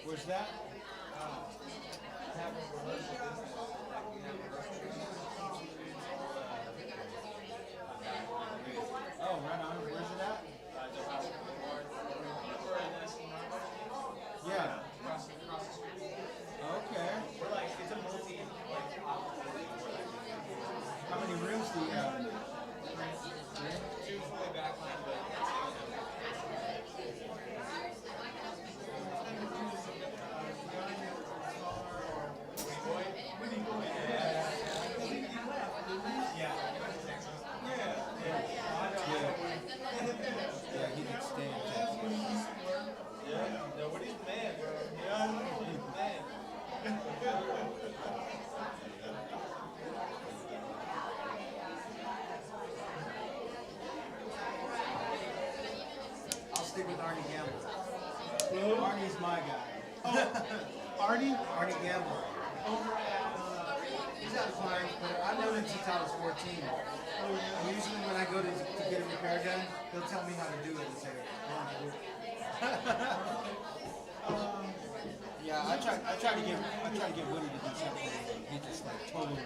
Where's that? Oh, right on. Where's it at? Yeah. Okay. It's a multi. How many rooms do you have? 2 fully backline, but Yeah, he can stay in Texas. nobody's mad, bro. Nobody's mad. I'll stick with Arnie Gamble. Arnie's my guy. Arnie? Arnie Gamble. He's out of clients, but I've known him since I was 14. And usually when I go to get a repair done, he'll tell me how to do it and say, yeah, I try to get Woody to do something. He just like totally.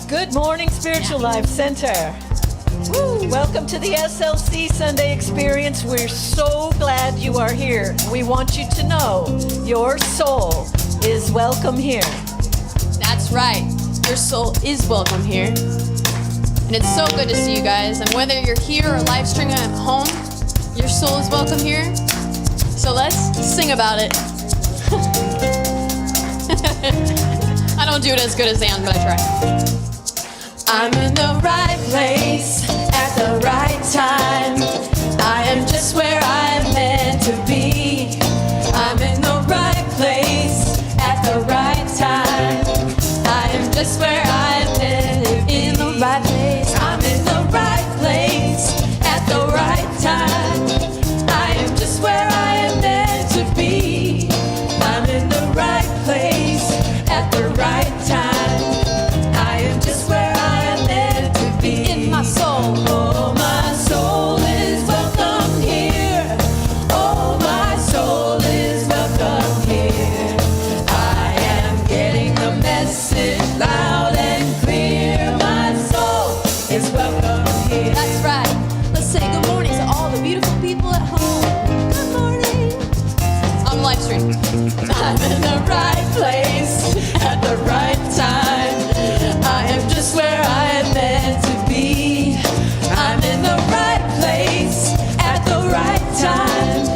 Good morning, Spiritual Life Center. Woo. Welcome to the SLC Sunday Experience. We're so glad you are here. We want you to know your soul is welcome here. That's right. Your soul is welcome here. And it's so good to see you guys. And whether you're here or live streaming at home, your soul is welcome here. So let's sing about it. I don't do it as good as Ann, but I try. I'm in the right place at the right time. I am just where I'm meant to be. I'm in the right place at the right time. I am just where I'm meant to be. In the right place. I'm in the right place at the right time. I am just where I am meant to be. I'm in the right place at the right time. I am just where I am meant to be. In my soul. Oh, my soul is welcome here. street. I'm in the right place at the right time. I am just where I am meant to be. I'm in the right place at the right time.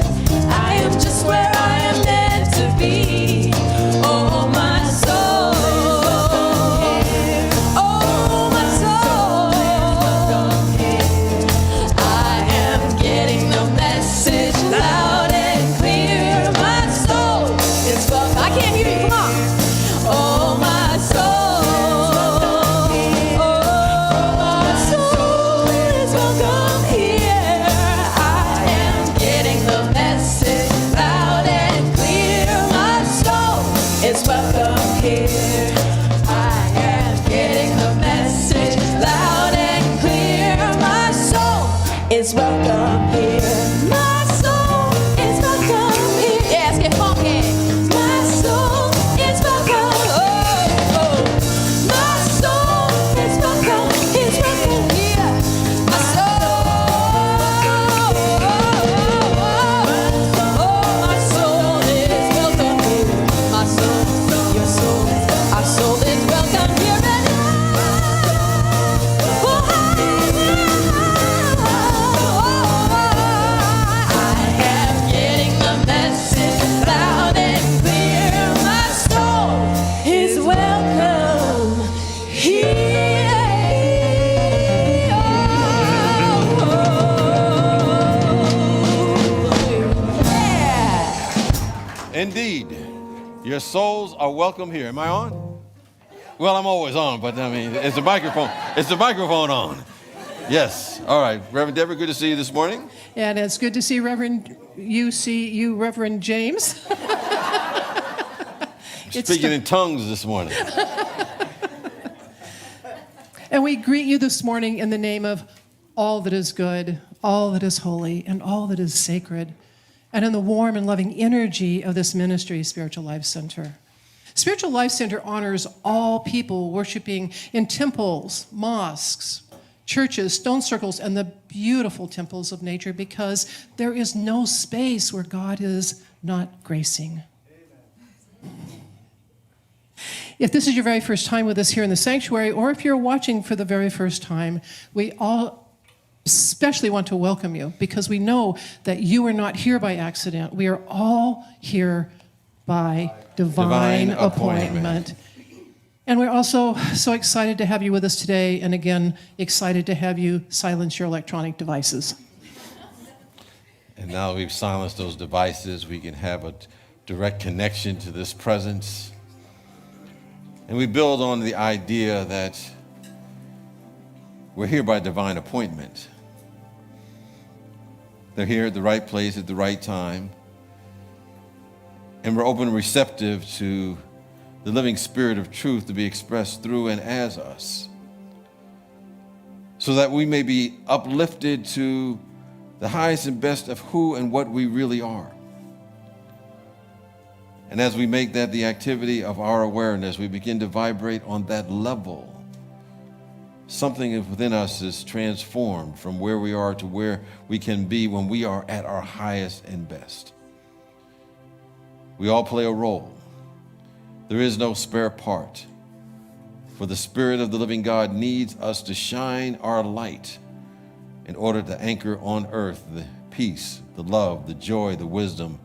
I am just where I am meant to be. Oh, my soul. Oh, my soul. I am getting the message loud and clear. My soul is welcome. I can't hear you. Come on. Oh, my soul. Oh, my soul is welcome here. I am getting the message loud and clear. My soul is welcome here. I am getting the message loud and clear. My soul is welcome here. My soul is welcome here. Yes, get funky. My soul is welcome. Oh, oh. My soul is welcome. It's welcome here. My soul. Oh, my soul is welcome here. My soul, your soul, our soul is welcome here. I am getting the message loud and clear. My soul is welcome here. Yeah. Indeed, your souls are welcome here. Am I on? Well, I'm always on, but I mean, it's the microphone. It's the microphone on. Yes. All right, Reverend Deborah, good to see you this morning. And it's good to see Reverend James. Speaking in tongues this morning. And we greet you this morning in the name of all that is good, all that is holy, and all that is sacred, and in the warm and loving energy of this ministry, Spiritual Life Center. Spiritual Life Center honors all people worshiping in temples, mosques, churches, stone circles, and the beautiful temples of nature, because there is no space where God is not gracing. If this is your very first time with us here in the sanctuary, or if you're watching for the very first time, we all especially want to welcome you, because we know that you are not here by accident. We are all here by divine appointment. And we're also so excited to have you with us today, and again, excited to have you silence your electronic devices. And now we've silenced those devices, we can have a direct connection to this presence. And we build on the idea that we're here by divine appointment. They're here at the right place at the right time. And we're open and receptive to the living spirit of truth to be expressed through and as us, so that we may be uplifted to the highest and best of who and what we really are. And as we make that the activity of our awareness, we begin to vibrate on that level. Something within us is transformed from where we are to where we can be when we are at our highest and best. We all play a role. There is no spare part. For the Spirit of the living God needs us to shine our light in order to anchor on earth the peace, the love, the joy, the wisdom,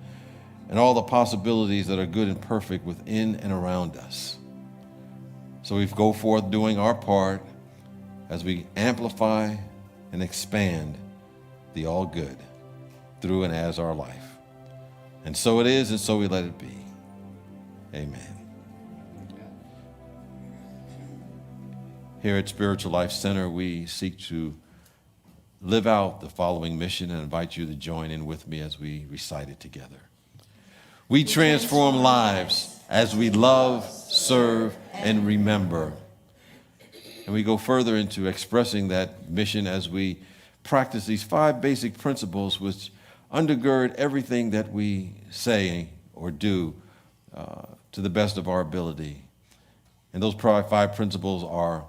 and all the possibilities that are good and perfect within and around us. So we go forth doing our part as we amplify and expand the all good through and as our life. And so it is, and so we let it be. Amen. Here at Spiritual Life Center, we seek to live out the following mission and invite you to join in with me as we recite it together. We transform lives as we love, serve, and remember. And we go further into expressing that mission as we practice these 5 basic principles which undergird everything that we say or do to the best of our ability. And those 5 principles are: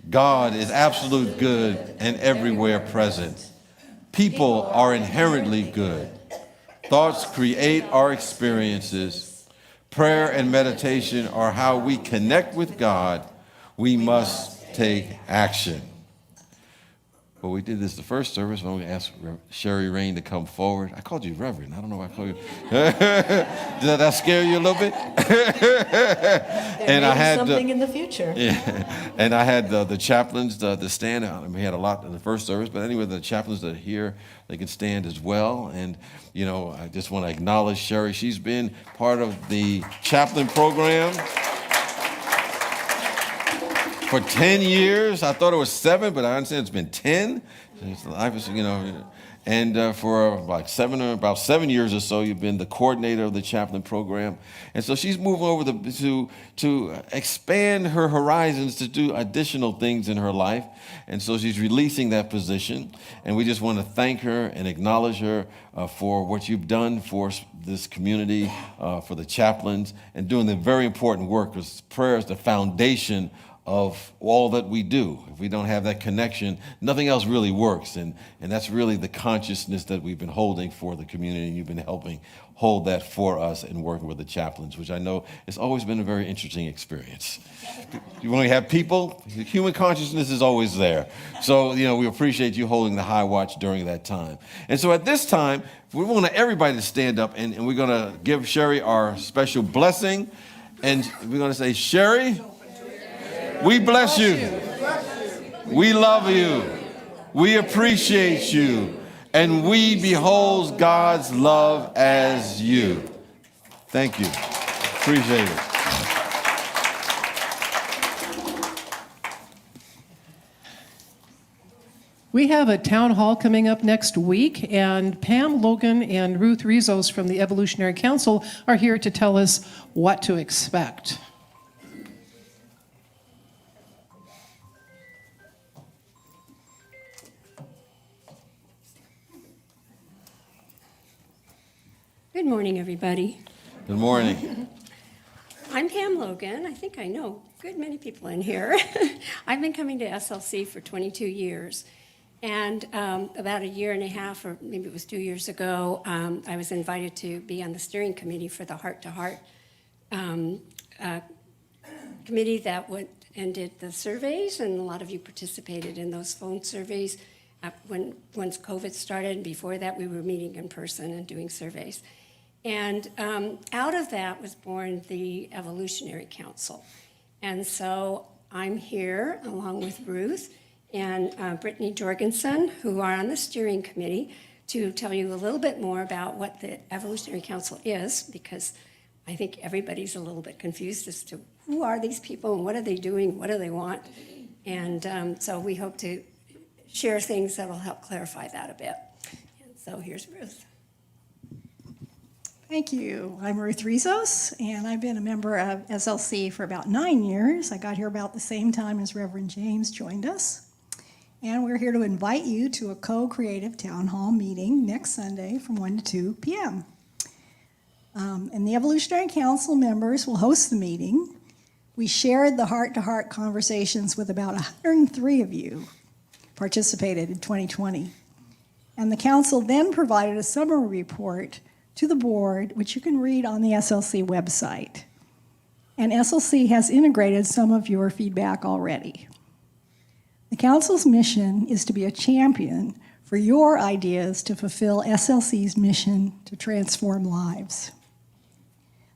God is absolute good and everywhere present. People are inherently good. Thoughts create our experiences. Prayer and meditation are how we connect with God. We must take action. Well, we did this the first service when we asked Sherry Rain to come forward. I called you Reverend. I don't know why I called you. Did that scare you a little bit? There may be something in the future. Yeah, and I had the chaplains to stand out. We had a lot in the first service, but anyway, the chaplains that are here, they can stand as well. And, you know, I just want to acknowledge Sherry. She's been part of the chaplain program for 10 years. I thought it was 7, but I understand it's been 10. You know, and for about 7 years or so, you've been the coordinator of the chaplain program. And so she's moving over to expand her horizons to do additional things in her life. And so she's releasing that position. And we just want to thank her and acknowledge her for what you've done for this community, for the chaplains, and doing the very important work, because prayer is the foundation of all that we do. If we don't have that connection, nothing else really works. And that's really the consciousness that we've been holding for the community, and you've been helping hold that for us and working with the chaplains, which I know has always been a very interesting experience. You want to have people, human consciousness is always there. So, you know, we appreciate you holding the high watch during that time. And so at this time, we want everybody to stand up, and we're going to give Sherry our special blessing. And we're going to say, Sherry, we bless you. We love you. We appreciate you. And we behold God's love as you. Thank you. Appreciate it. We have a town hall coming up next week, and Pam Logan and Ruth Rizos from the Evolutionary Council are here to tell us what to expect. Good morning, everybody. Good morning. I'm Pam Logan. I think I know a good many people in here. I've been coming to SLC for 22 years. And about a year and a half, or maybe it was 2 years ago, I was invited to be on the steering committee for the Heart to Heart committee that went and did the surveys, and a lot of you participated in those phone surveys once COVID started. And before that, we were meeting in person and doing surveys. And out of that was born the Evolutionary Council. And so I'm here along with Ruth and Brittany Jorgensen, who are on the steering committee, to tell you a little bit more about what the Evolutionary Council is, because I think everybody's a little bit confused as to who are these people and what are they doing, what do they want. And so we hope to share things that will help clarify that a bit. And so here's Ruth. Thank you. I'm Ruth Rizos, and I've been a member of SLC for about 9 years. I got here about the same time as Reverend James joined us. And we're here to invite you to a co-creative town hall meeting next Sunday from 1 to 2 p.m. And the Evolutionary Council members will host the meeting. We shared the heart-to-heart conversations with about 103 of you participated in 2020. And the council then provided a summary report to the board, which you can read on the SLC website. And SLC has integrated some of your feedback already. The council's mission is to be a champion for your ideas to fulfill SLC's mission to transform lives.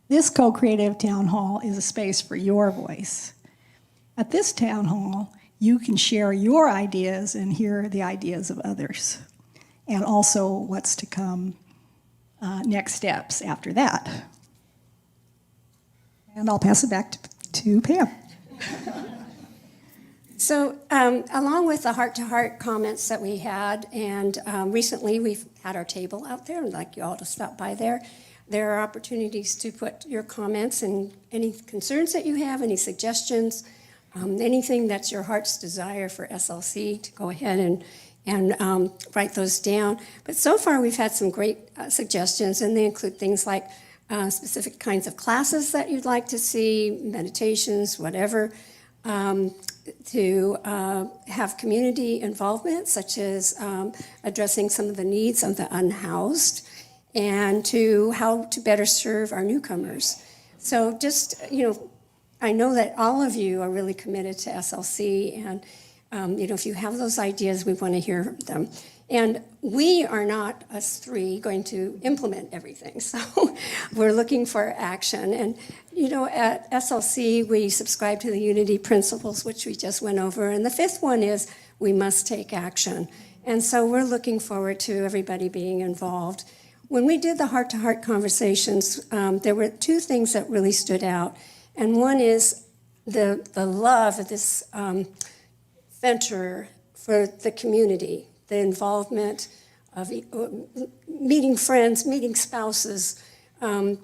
This co-creative town hall is a space for your voice. At this town hall, you can share your ideas and hear the ideas of others, and also what's to come. Next steps after that. And I'll pass it back to Pam. So along with the heart-to-heart comments that we had, and recently we've had our table out there, and I'd like you all to stop by there. There are opportunities to put your comments and any concerns that you have, any suggestions, anything that's your heart's desire for SLC, to go ahead and write those down. But so far we've had some great suggestions, and they include things like specific kinds of classes that you'd like to see, meditations, whatever, to have community involvement, such as addressing some of the needs of the unhoused, and to how to better serve our newcomers. So just, I know that all of you are really committed to SLC, and if you have those ideas, we want to hear them. And we are not, us three, going to implement everything. So we're looking for action. And, at SLC, we subscribe to the unity principles, which we just went over. And the fifth one is we must take action. And so we're looking forward to everybody being involved. When we did the heart-to-heart conversations, there were two things that really stood out. And one is the love of this venture for the community, the involvement of meeting friends, meeting spouses,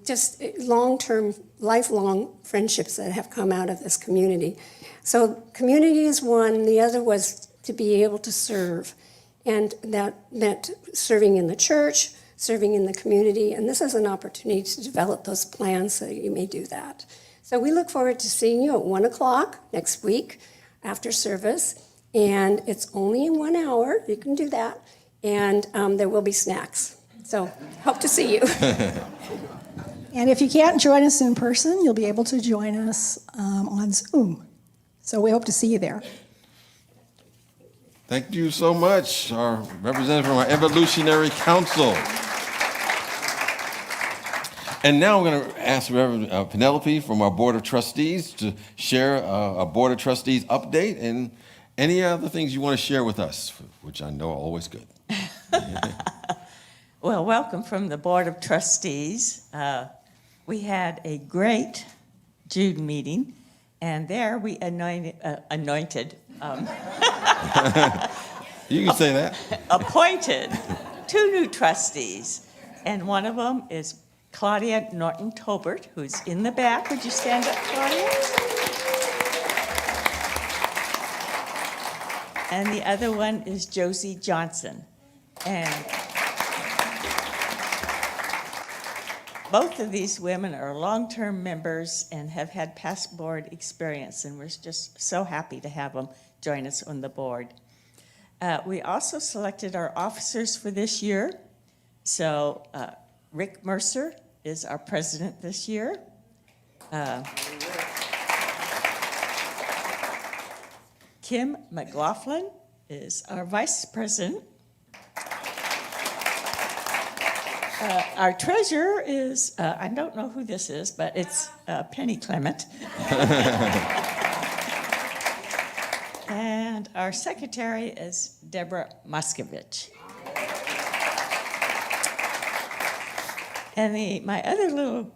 just long-term, lifelong friendships that have come out of this community. So community is one, the other was to be able to serve. And that meant serving in the church, serving in the community, and this is an opportunity to develop those plans so you may do that. So we look forward to seeing you at 1 o'clock next week after service, and it's only in 1 hour, you can do that, and there will be snacks. So hope to see you. And if you can't join us in person, you'll be able to join us on Zoom. So we hope to see you there. Thank you so much, our representative from our Evolutionary Council. And now I'm going to ask Reverend Penelope from our Board of Trustees to share a Board of Trustees update and any other things you want to share with us, which I know are always good. Well, welcome from the Board of Trustees. We had a great Jude meeting, and there we anointed You can say that. appointed 2 new trustees, and one of them is Claudia Norton-Tobert, who's in the back. Would you stand up, Claudia? And the other one is Josie Johnson. And both of these women are long-term members and have had past board experience, and we're just so happy to have them join us on the board. We also selected our officers for this year. So Rick Mercer is our president this year. Kim McLaughlin is our vice president. Our treasurer is, I don't know who this is, but it's Penny Clement. And our secretary is Deborah Moskovich. And my other little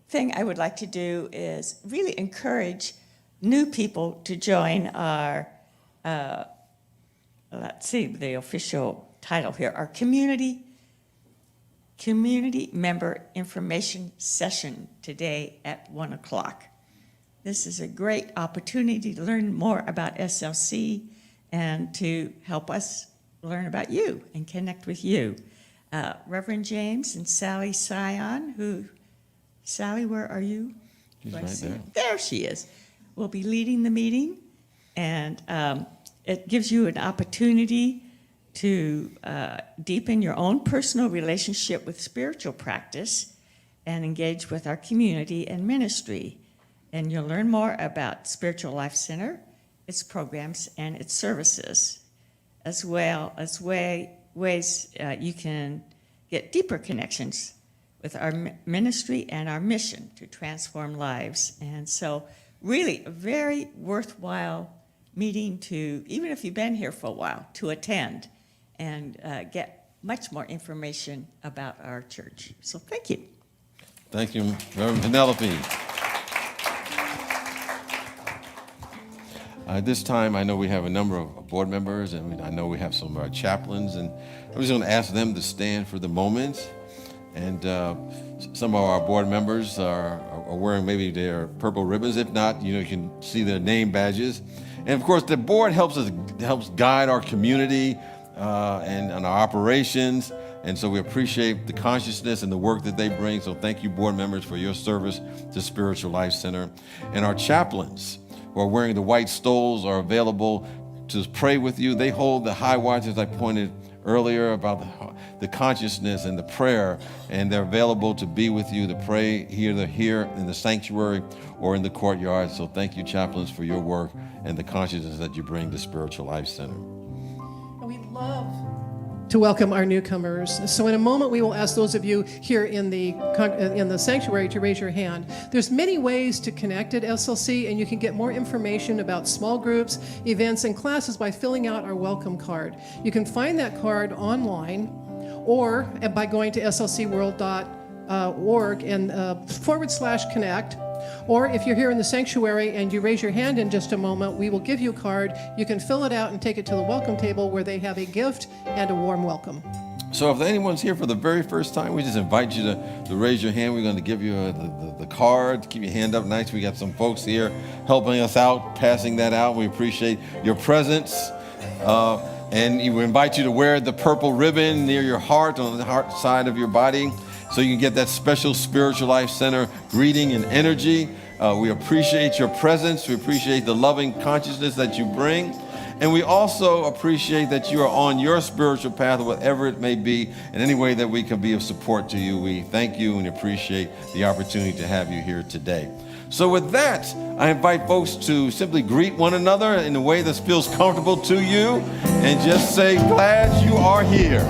thing I would like to do is really encourage new people to join our, let's see the official title here, our community member information session today at 1 o'clock. This is a great opportunity to learn more about SLC and to help us learn about you and connect with you. Reverend James and Sally Sion, Sally, where are you? She's right there. There she is. Will be leading the meeting, and it gives you an opportunity to deepen your own personal relationship with spiritual practice and engage with our community and ministry. And you'll learn more about Spiritual Life Center, its programs, and its services, as well as ways you can get deeper connections with our ministry and our mission to transform lives. And so really a very worthwhile meeting to, even if you've been here for a while, to attend and get much more information about our church. So thank you. Thank you, Reverend Penelope. At this time, I know we have a number of board members, and I know we have some chaplains, and I'm just going to ask them to stand for the moment. And some of our board members are wearing maybe their purple ribbons. If not, you can see their name badges. And of course, the board helps guide our community and our operations. And so we appreciate the consciousness and the work that they bring. So thank you, board members, for your service to Spiritual Life Center. And our chaplains, who are wearing the white stoles, are available to pray with you. They hold the high watch, as I pointed earlier about the consciousness and the prayer, and they're available to be with you, to pray either here in the sanctuary or in the courtyard. So thank you, chaplains, for your work and the consciousness that you bring to Spiritual Life Center. And we love to welcome our newcomers. So in a moment, we will ask those of you here in the sanctuary to raise your hand. There's many ways to connect at SLC, and you can get more information about small groups, events, and classes by filling out our welcome card. You can find that card online or by going to slcworld.org and /connect. Or if you're here in the sanctuary and you raise your hand in just a moment, we will give you a card. You can fill it out and take it to the welcome table where they have a gift and a warm welcome. So if anyone's here for the very first time, we just invite you to raise your hand. We're going to give you the card. Keep your hand up nice. We got some folks here helping us out, passing that out. We appreciate your presence. And we invite you to wear the purple ribbon near your heart, on the heart side of your body, so you can get that special Spiritual Life Center greeting and energy. We appreciate your presence. We appreciate the loving consciousness that you bring. And we also appreciate that you are on your spiritual path, whatever it may be, in any way that we can be of support to you. We thank you and appreciate the opportunity to have you here today. So with that, I invite folks to simply greet one another in a way that feels comfortable to you and just say, glad you are here.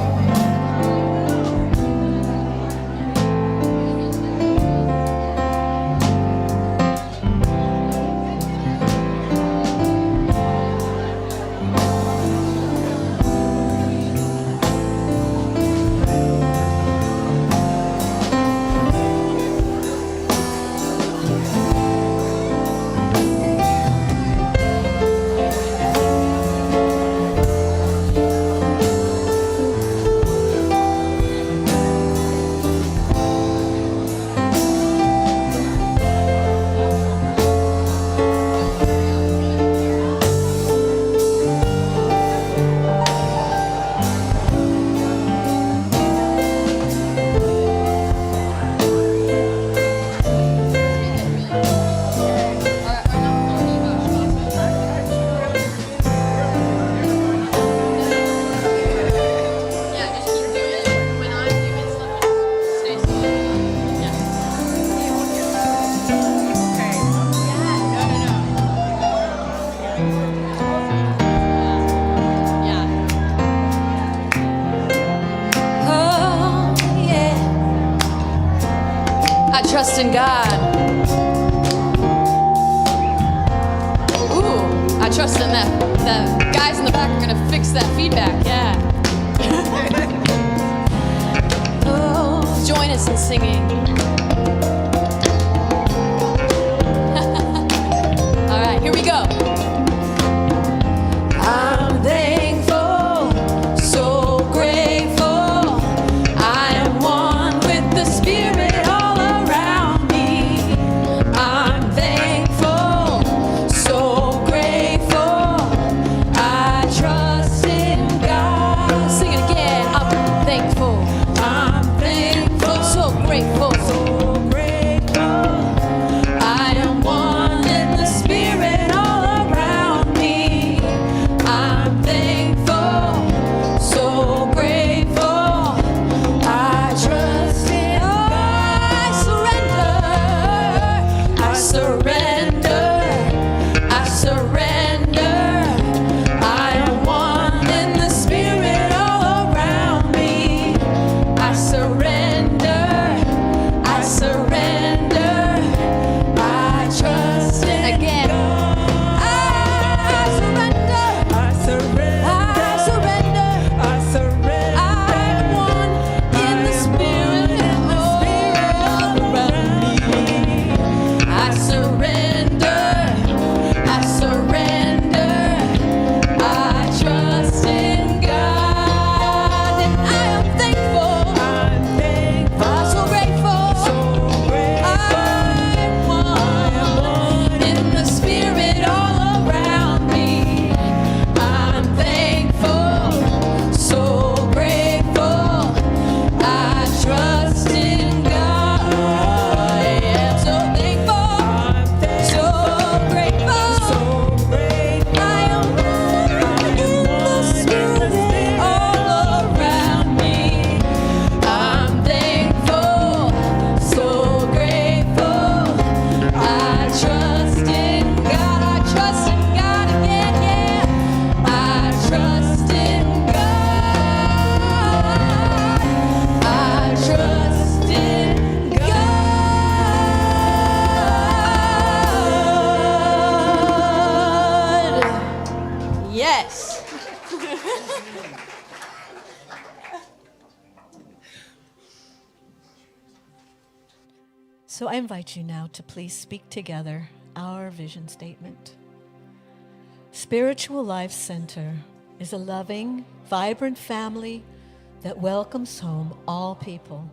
Trust in God. Ooh, I trust in that. The guys in the back are gonna fix that feedback. Yeah. Oh, join us in singing. All right, here we go. I'm thankful, so grateful. I am one with the Spirit. Grateful. So I invite you now to please speak together our vision statement. Spiritual Life Center is a loving, vibrant family that welcomes home all people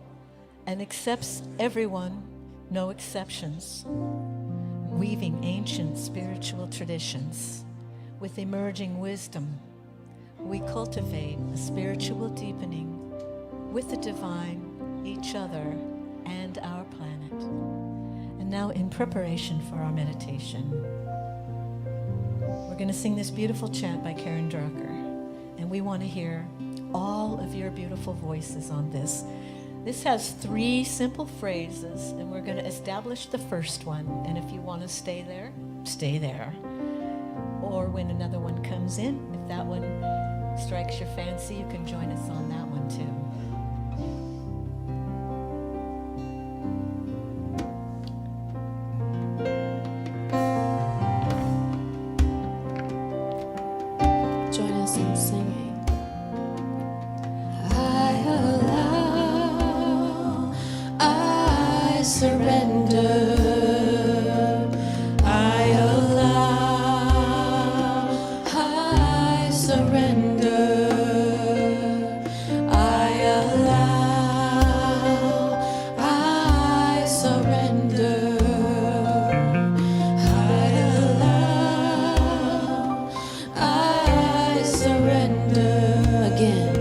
and accepts everyone, no exceptions, weaving ancient spiritual traditions with emerging wisdom. We cultivate a spiritual deepening with the divine, each other, and our planet. And now, in preparation for our meditation, we're going to sing this beautiful chant by Karen Drucker, and we want to hear all of your beautiful voices on this. This has 3 simple phrases, and we're going to establish the first one. And if you want to stay there, stay there. Or when another one comes in, if that one strikes your fancy, you can join us on that one too. Join us in singing. I allow, I surrender. I allow, I surrender. I allow, I surrender. I allow, I surrender again.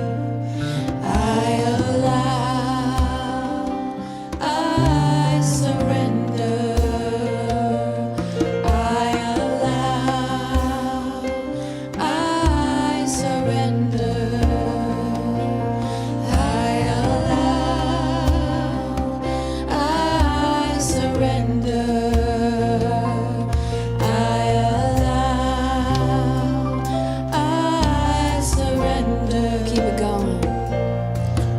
I allow, I surrender. I allow, I surrender. I allow, I surrender. I allow, I surrender. Keep it going.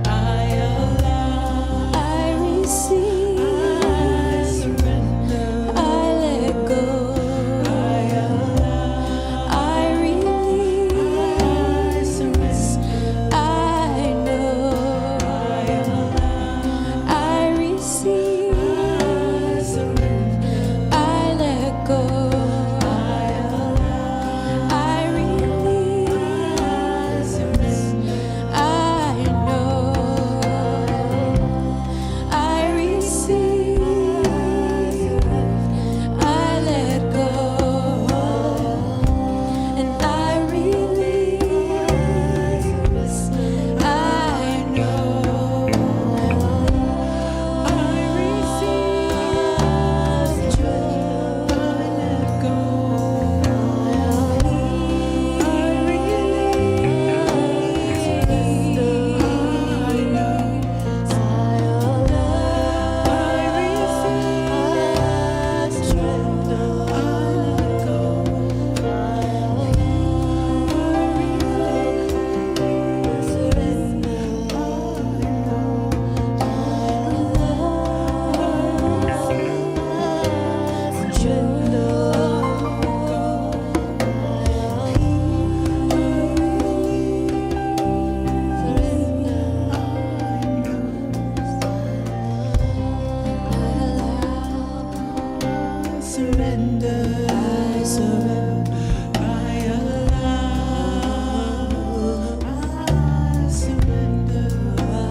I allow, I receive, I surrender. I let go. I allow, I release. I surrender. I know. I allow, I receive. I surrender. I let go. I allow, I release. I surrender. I know. I receive. I let go. And I release. I know. I receive. I let go. I release. I know. I surrender. I surrender. I allow. I surrender. I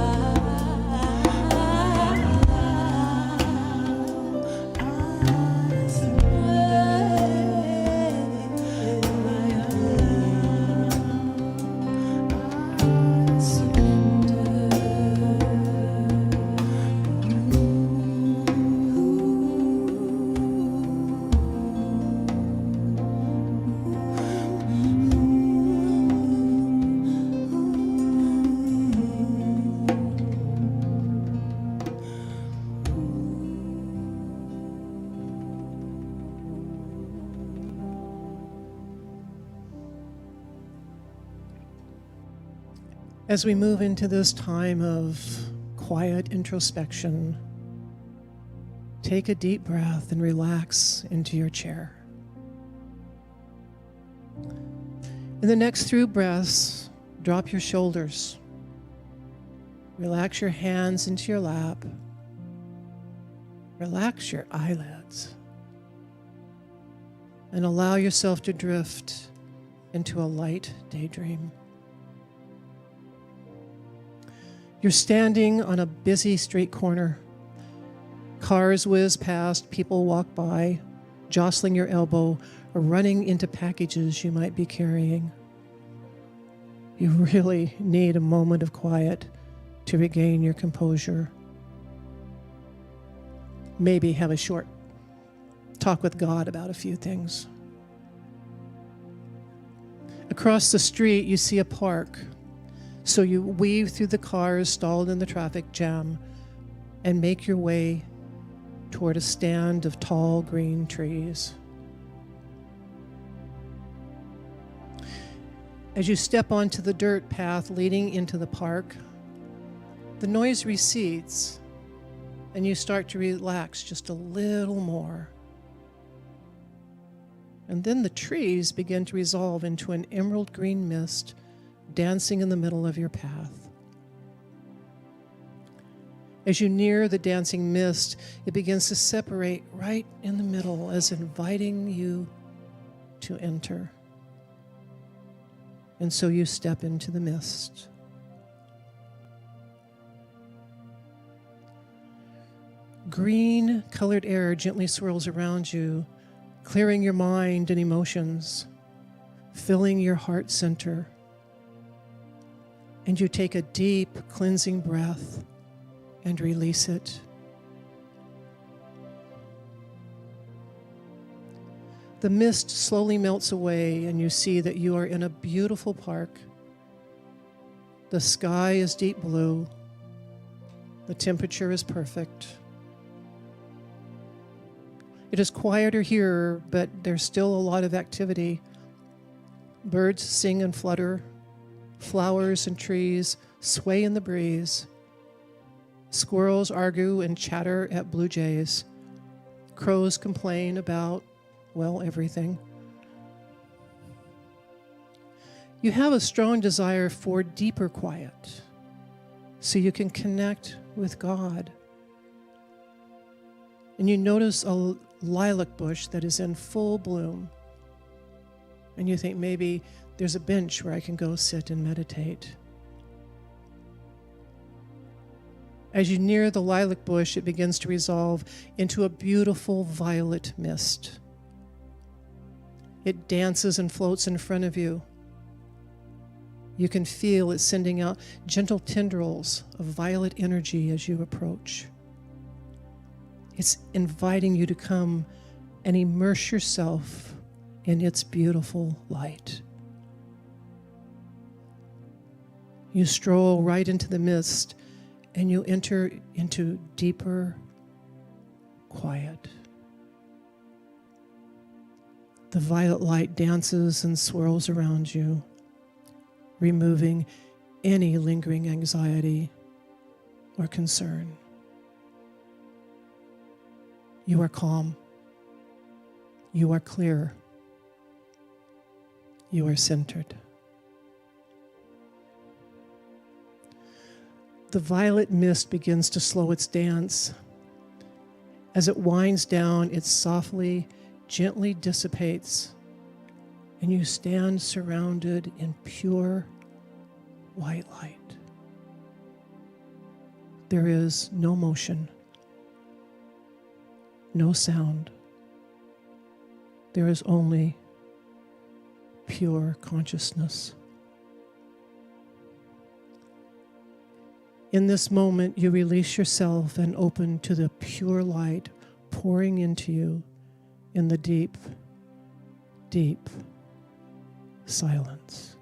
As we move into this time of quiet introspection, take a deep breath and relax into your chair. In the next few breaths, drop your shoulders. Relax your hands into your lap. Relax your eyelids and allow yourself to drift into a light daydream. You're standing on a busy street corner. Cars whiz past, people walk by, jostling your elbow or running into packages you might be carrying. You really need a moment of quiet to regain your composure. Maybe have a short talk with God about a few things. Across the street, you see a park. So you weave through the cars stalled in the traffic jam and make your way toward a stand of tall green trees. As you step onto the dirt path leading into the park, the noise recedes and you start to relax just a little more. And then the trees begin to resolve into an emerald green mist dancing in the middle of your path. As you near the dancing mist, it begins to separate right in the middle as inviting you to enter. And so you step into the mist. Green colored air gently swirls around you, clearing your mind and emotions, filling your heart center. And you take a deep, cleansing breath and release it. The mist slowly melts away, and you see that you are in a beautiful park. The sky is deep blue. The temperature is perfect. It is quieter here, but there's still a lot of activity. Birds sing and flutter. Flowers and trees sway in the breeze. Squirrels argue and chatter at blue jays. Crows complain about, well, everything. You have a strong desire for deeper quiet so you can connect with God. And you notice a lilac bush that is in full bloom. And you think maybe there's a bench where I can go sit and meditate. As you near the lilac bush, it begins to resolve into a beautiful violet mist. It dances and floats in front of you. You can feel it sending out gentle tendrils of violet energy as you approach. It's inviting you to come and immerse yourself in its beautiful light. You stroll right into the mist and you enter into deeper quiet. The violet light dances and swirls around you, removing any lingering anxiety or concern. You are calm. You are clear. You are centered. The violet mist begins to slow its dance. As it winds down, it softly, gently dissipates, and you stand surrounded in pure white light. There is no motion, no sound. There is only pure consciousness. In this moment, you release yourself and open to the pure light pouring into you in the deep, deep silence.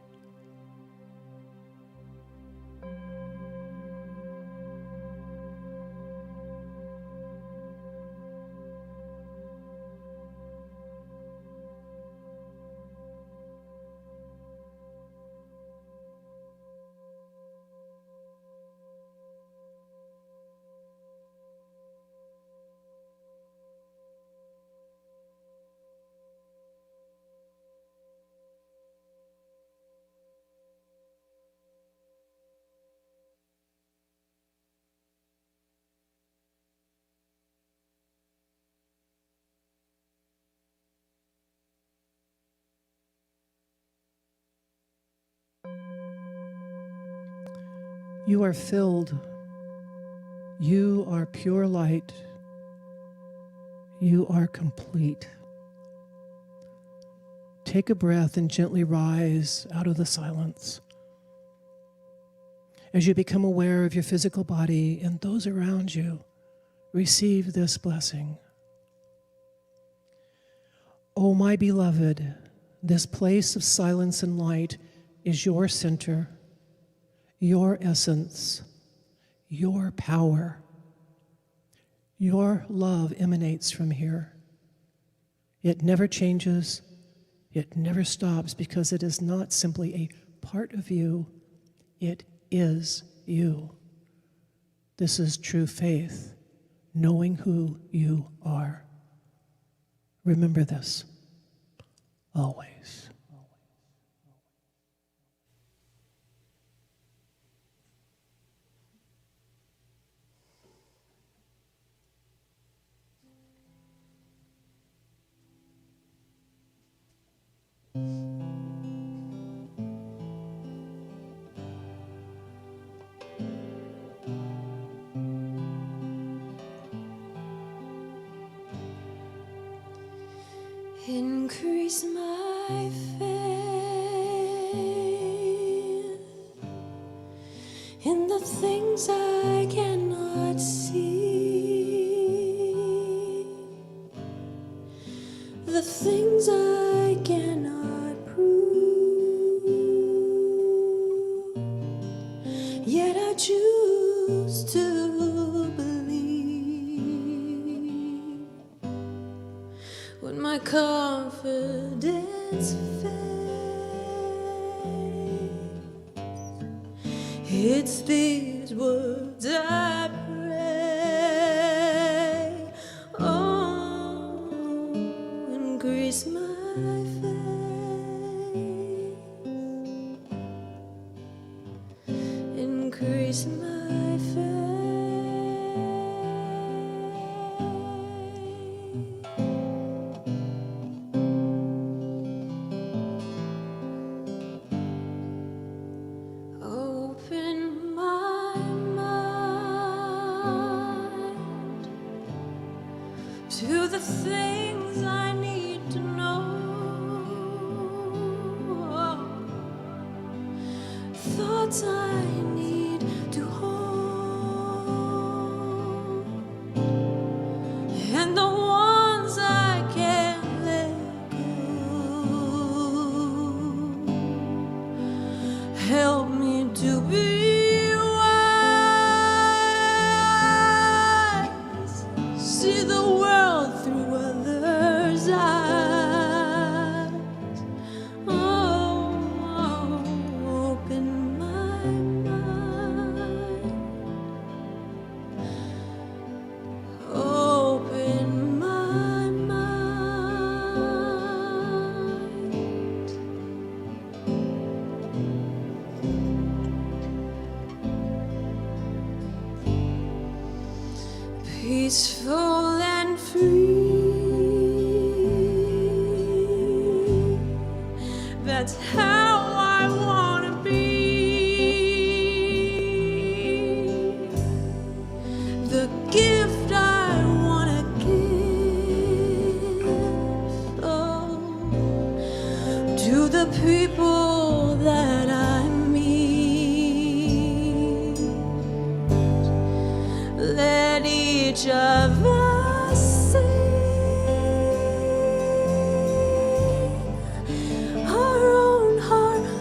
You are filled. You are pure light. You are complete. Take a breath and gently rise out of the silence. As you become aware of your physical body and those around you, receive this blessing. Oh, my beloved, this place of silence and light is your center, your essence, your power. Your love emanates from here. It never changes. It never stops because it is not simply a part of you. It is you. This is true faith, knowing who you are. Remember this always. Increase my faith in the things I cannot see, the things I cannot prove, yet I choose to believe when my confidence fades. It's these words I pray. Oh, increase my faith. Increase my faith. Open my mind to the things I need to know, thoughts I need to hold, and the ones I can't let go. Help me to be wise, see the world through others' eyes. Oh, open my mind, open my mind. Peaceful and free, that's how I want to be. The gift I want to give, oh, to the people that I meet. Let each of us sing our own harmony.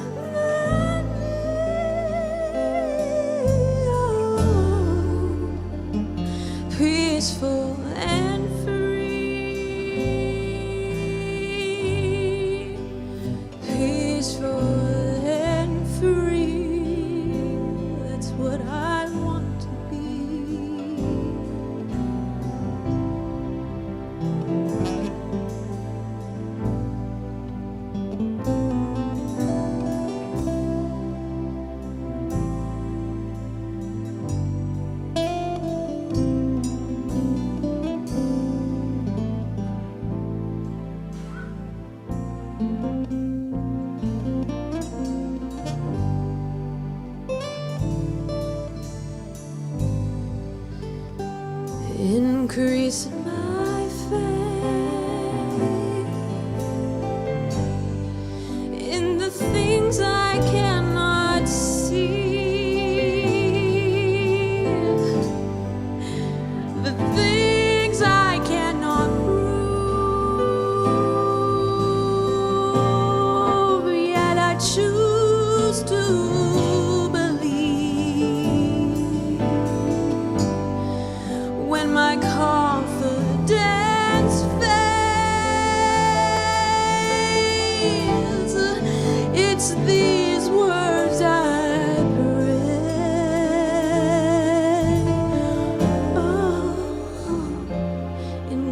Peaceful and free, peaceful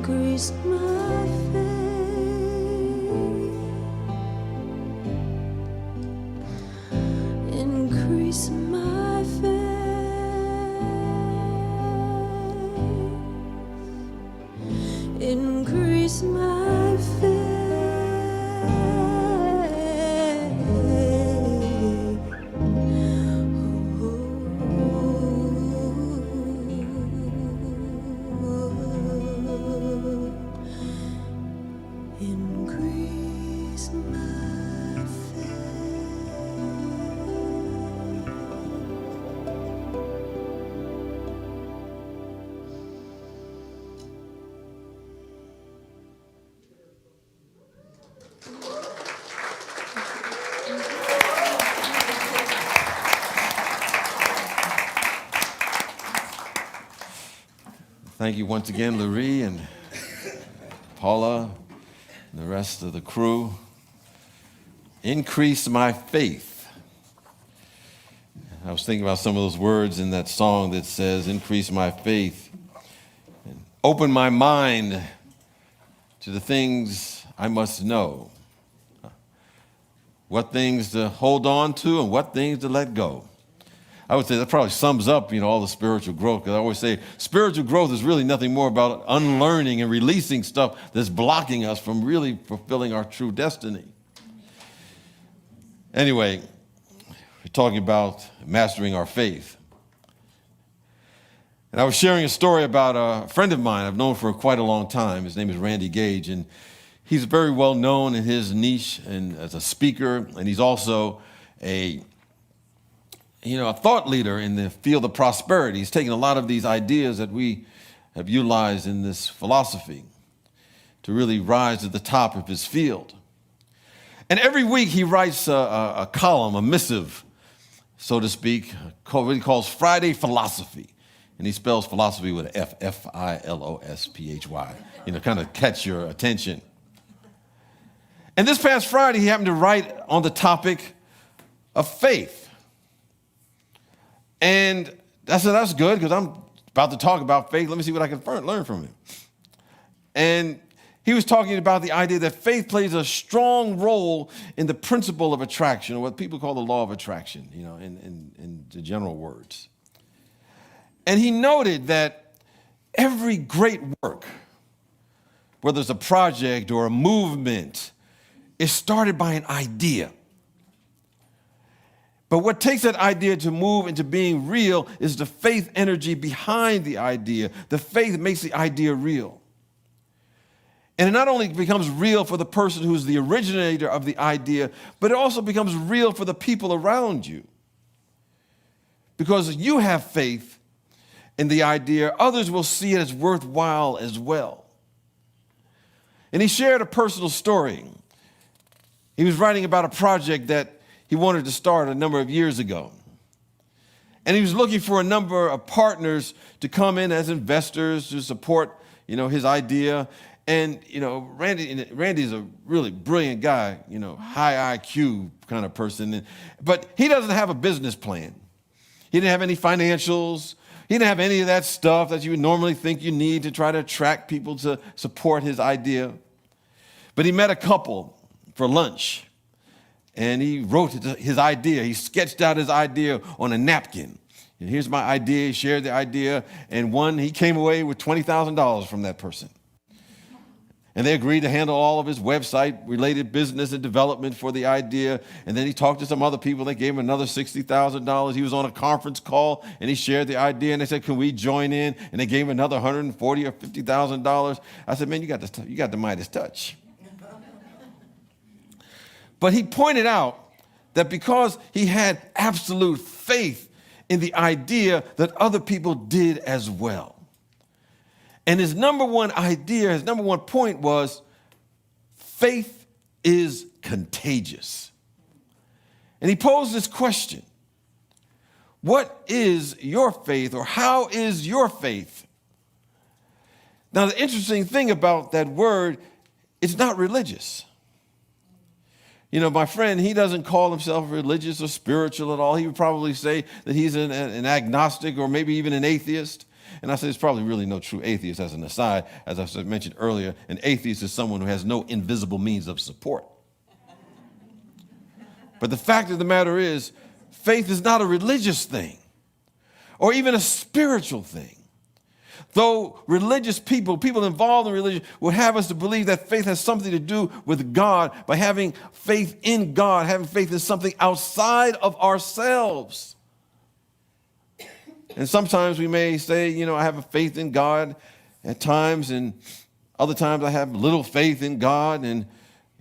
increase my faith, increase my faith, increase my faith. Increase my faith. Thank you once again, Lurie and Paula and the rest of the crew. Increase my faith. I was thinking about some of those words in that song that says, increase my faith. And open my mind to the things I must know. What things to hold on to and what things to let go. I would say that probably sums up, all the spiritual growth. Because I always say spiritual growth is really nothing more about unlearning and releasing stuff that's blocking us from really fulfilling our true destiny. Anyway, we're talking about mastering our faith. And I was sharing a story about a friend of mine I've known for quite a long time. His name is Randy Gage, and he's very well known in his niche and as a speaker, and he's also a thought leader in the field of prosperity. He's taken a lot of these ideas that we have utilized in this philosophy to really rise to the top of his field. And every week he writes a column, a missive, so to speak, what he calls Friday Philosophy. And he spells philosophy with an F, F-I-L-O-S-P-H-Y, kind of catch your attention. And this past Friday, he happened to write on the topic of faith. And I said, that's good, because I'm about to talk about faith. Let me see what I can learn from him. And he was talking about the idea that faith plays a strong role in the principle of attraction, or what people call the law of attraction, in the general words. And he noted that every great work, whether it's a project or a movement, is started by an idea. But what takes that idea to move into being real is the faith energy behind the idea. The faith makes the idea real. And it not only becomes real for the person who's the originator of the idea, but it also becomes real for the people around you. Because you have faith in the idea, others will see it as worthwhile as well. And he shared a personal story. He was writing about a project that he wanted to start a number of years ago. And he was looking for a number of partners to come in as investors to support, his idea. And, Randy's a really brilliant guy, high IQ kind of person. But he doesn't have a business plan. He didn't have any financials. He didn't have any of that stuff that you would normally think you need to try to attract people to support his idea. But he met a couple for lunch. And he wrote his idea. He sketched out his idea on a napkin. And here's my idea. He shared the idea. And he came away with $20,000 from that person. And they agreed to handle all of his website-related business and development for the idea. And then he talked to some other people. They gave him another $60,000. He was on a conference call, and he shared the idea. And they said, can we join in? And they gave him another $140,000 or $50,000. I said, man, you got the Midas touch. But he pointed out that because he had absolute faith in the idea, that other people did as well. And his number one idea, his number one point was, faith is contagious. And he posed this question: what is your faith, or how is your faith? Now, the interesting thing about that word, it's not religious. My friend, he doesn't call himself religious or spiritual at all. He would probably say that he's an agnostic or maybe even an atheist. And I said, there's probably really no true atheist as an aside. As I mentioned earlier, an atheist is someone who has no invisible means of support. But the fact of the matter is, faith is not a religious thing or even a spiritual thing. Though religious people involved in religion, would have us to believe that faith has something to do with God by having faith in God, having faith in something outside of ourselves. And sometimes we may say, I have a faith in God at times, and other times I have little faith in God, and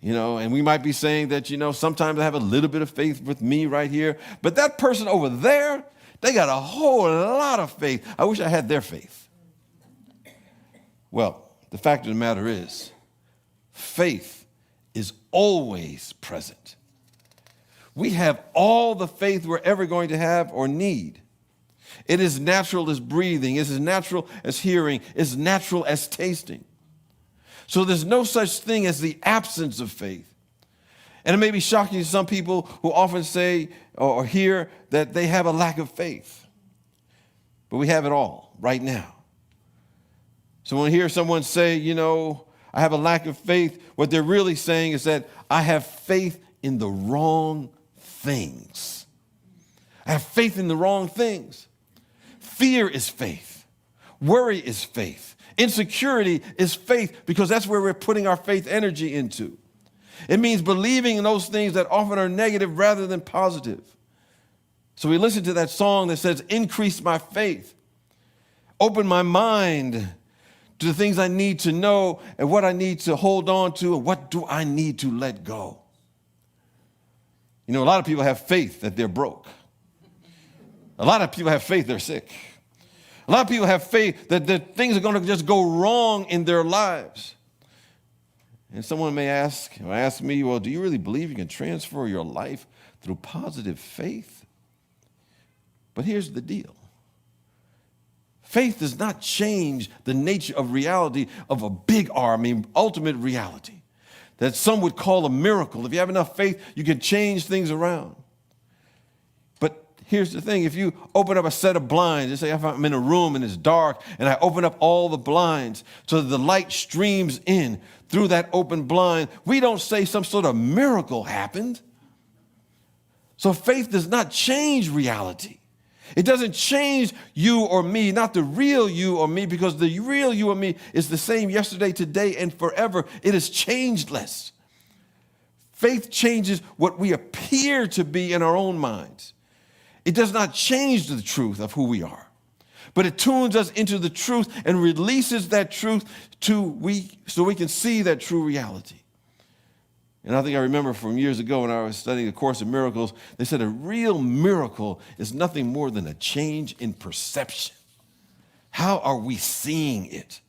we might be saying that, sometimes I have a little bit of faith with me right here, but that person over there, they got a whole lot of faith. I wish I had their faith. Well, the fact of the matter is, faith is always present. We have all the faith we're ever going to have or need. It is natural as breathing. It is natural as hearing. It's natural as tasting. So there's no such thing as the absence of faith. And it may be shocking to some people who often say or hear that they have a lack of faith. But we have it all right now. So when I hear someone say, I have a lack of faith, what they're really saying is that I have faith in the wrong things. I have faith in the wrong things. Fear is faith. Worry is faith. Insecurity is faith, because that's where we're putting our faith energy into. It means believing in those things that often are negative rather than positive. So we listen to that song that says, increase my faith. Open my mind to the things I need to know and what I need to hold on to and what do I need to let go. A lot of people have faith that they're broke. A lot of people have faith they're sick. A lot of people have faith that things are going to just go wrong in their lives. And someone may ask me, well, do you really believe you can transfer your life through positive faith? But here's the deal. Faith does not change the nature of reality of a big R, ultimate reality, that some would call a miracle. If you have enough faith, you can change things around. But here's the thing. If you open up a set of blinds, and say if I'm in a room and it's dark, and I open up all the blinds so that the light streams in through that open blind, we don't say some sort of miracle happened. So faith does not change reality. It doesn't change you or me, not the real you or me, because the real you or me is the same yesterday, today, and forever. It is changeless. Faith changes what we appear to be in our own minds. It does not change the truth of who we are, but it tunes us into the truth and releases that truth so we can see that true reality. And I think I remember from years ago when I was studying A Course in Miracles, they said a real miracle is nothing more than a change in perception. How are we seeing it?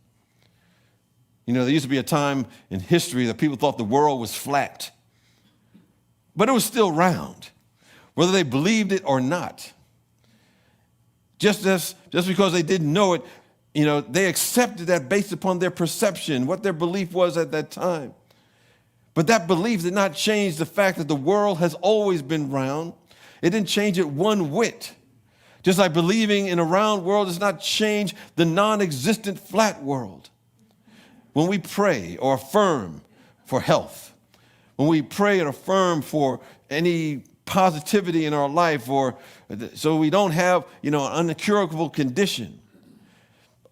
There used to be a time in history that people thought the world was flat, but it was still round, whether they believed it or not. Just because they didn't know it, they accepted that based upon their perception, what their belief was at that time. But that belief did not change the fact that the world has always been round. It didn't change it one whit. Just like believing in a round world does not change the non-existent flat world. When we pray or affirm for health, when we pray and affirm for any positivity in our life, or so we don't have, an incurable condition,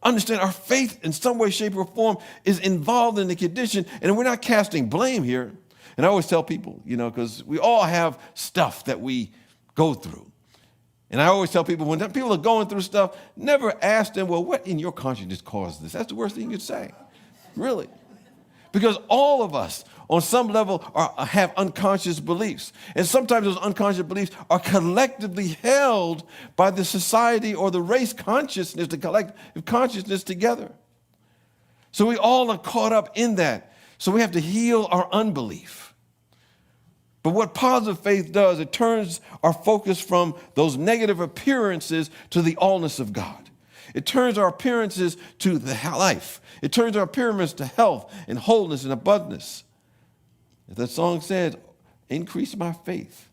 understand our faith in some way, shape, or form is involved in the condition, and we're not casting blame here. And I always tell people, because we all have stuff that we go through. And I always tell people, when people are going through stuff, never ask them, well, what in your conscience caused this? That's the worst thing you could say, really. Because all of us, on some level, have unconscious beliefs. And sometimes those unconscious beliefs are collectively held by the society or the race consciousness, the collective consciousness together. So we all are caught up in that. So we have to heal our unbelief. But what positive faith does, it turns our focus from those negative appearances to the allness of God. It turns our appearances to the life. It turns our appearance to health and wholeness and abundance. As that song says, increase my faith,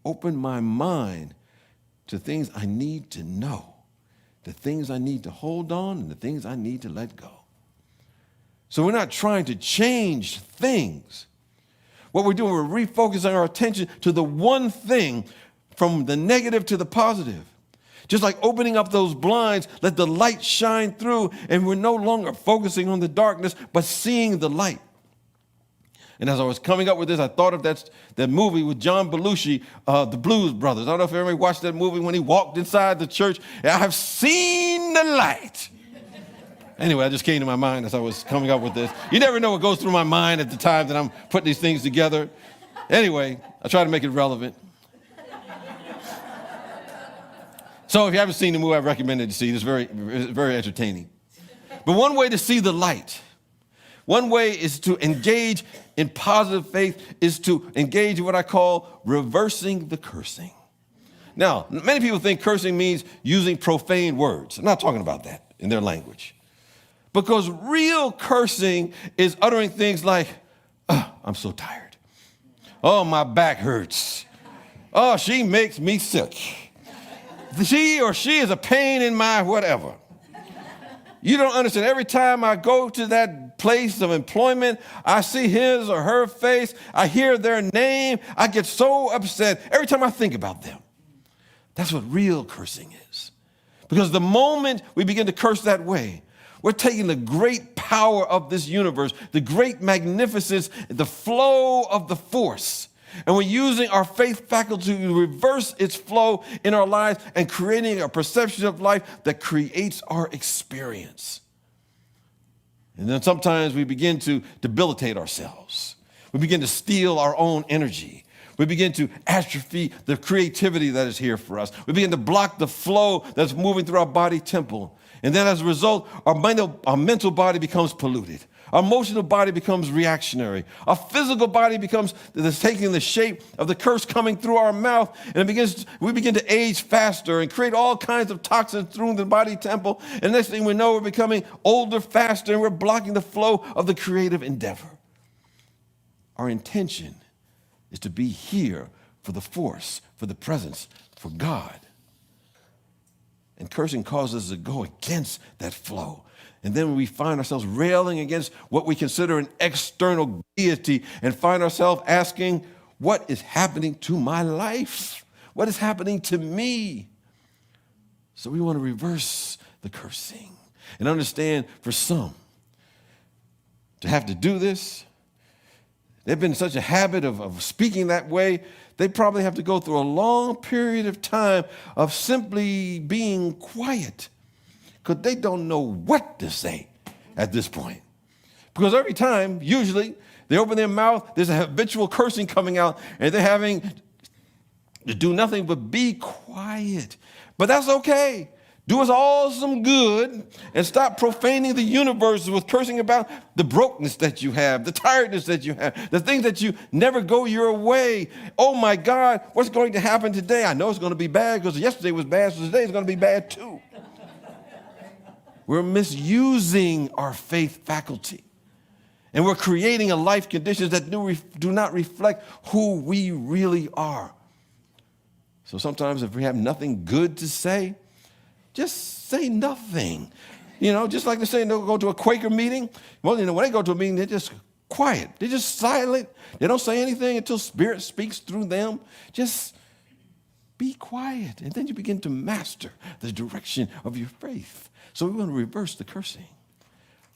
open my mind to things I need to know, the things I need to hold on and the things I need to let go. So we're not trying to change things. What we're doing, we're refocusing our attention to the one thing, from the negative to the positive. Just like opening up those blinds, let the light shine through, and we're no longer focusing on the darkness, but seeing the light. And as I was coming up with this, I thought of that movie with John Belushi, The Blues Brothers. I don't know if everybody watched that movie when he walked inside the church. I have seen the light. Anyway, that just came to my mind as I was coming up with this. You never know what goes through my mind at the time that I'm putting these things together. Anyway, I try to make it relevant. So if you haven't seen the movie, I recommend it to see. It's very entertaining. But one way to see the light, one way is to engage in positive faith, is to engage in what I call reversing the cursing. Now, many people think cursing means using profane words. I'm not talking about that in their language. Because real cursing is uttering things like, oh, I'm so tired. Oh, my back hurts. Oh, she makes me sick. She is a pain in my whatever. You don't understand. Every time I go to that place of employment, I see his or her face, I hear their name, I get so upset every time I think about them. That's what real cursing is. Because the moment we begin to curse that way, we're taking the great power of this universe, the great magnificence, the flow of the force, and we're using our faith faculty to reverse its flow in our lives and creating a perception of life that creates our experience. And then sometimes we begin to debilitate ourselves. We begin to steal our own energy. We begin to atrophy the creativity that is here for us. We begin to block the flow that's moving through our body temple. And then as a result, our mental body becomes polluted. Our emotional body becomes reactionary. Our physical body becomes taking the shape of the curse coming through our mouth. And we begin to age faster and create all kinds of toxins through the body temple. And next thing we know, we're becoming older faster, and we're blocking the flow of the creative endeavor. Our intention is to be here for the force, for the presence, for God. And cursing causes us to go against that flow. And then we find ourselves railing against what we consider an external deity and find ourselves asking, what is happening to my life? What is happening to me? So we want to reverse the cursing and understand, for some, to have to do this, they've been in such a habit of speaking that way, they probably have to go through a long period of time of simply being quiet, because they don't know what to say at this point. Because every time, usually, they open their mouth, there's a habitual cursing coming out, and they're having to do nothing but be quiet. But that's okay. Do us all some good and stop profaning the universe with cursing about the brokenness that you have, the tiredness that you have, the things that you never go your way. Oh my God, what's going to happen today? I know it's going to be bad because yesterday was bad, so today is going to be bad too. We're misusing our faith faculty. And we're creating a life conditions that do not reflect who we really are. So sometimes if we have nothing good to say, just say nothing. You know, just like they say, they'll go to a Quaker meeting. Well, you know, when they go to a meeting, they're just quiet. They're just silent. They don't say anything until Spirit speaks through them. Just be quiet. And then you begin to master the direction of your faith. So we want to reverse the cursing.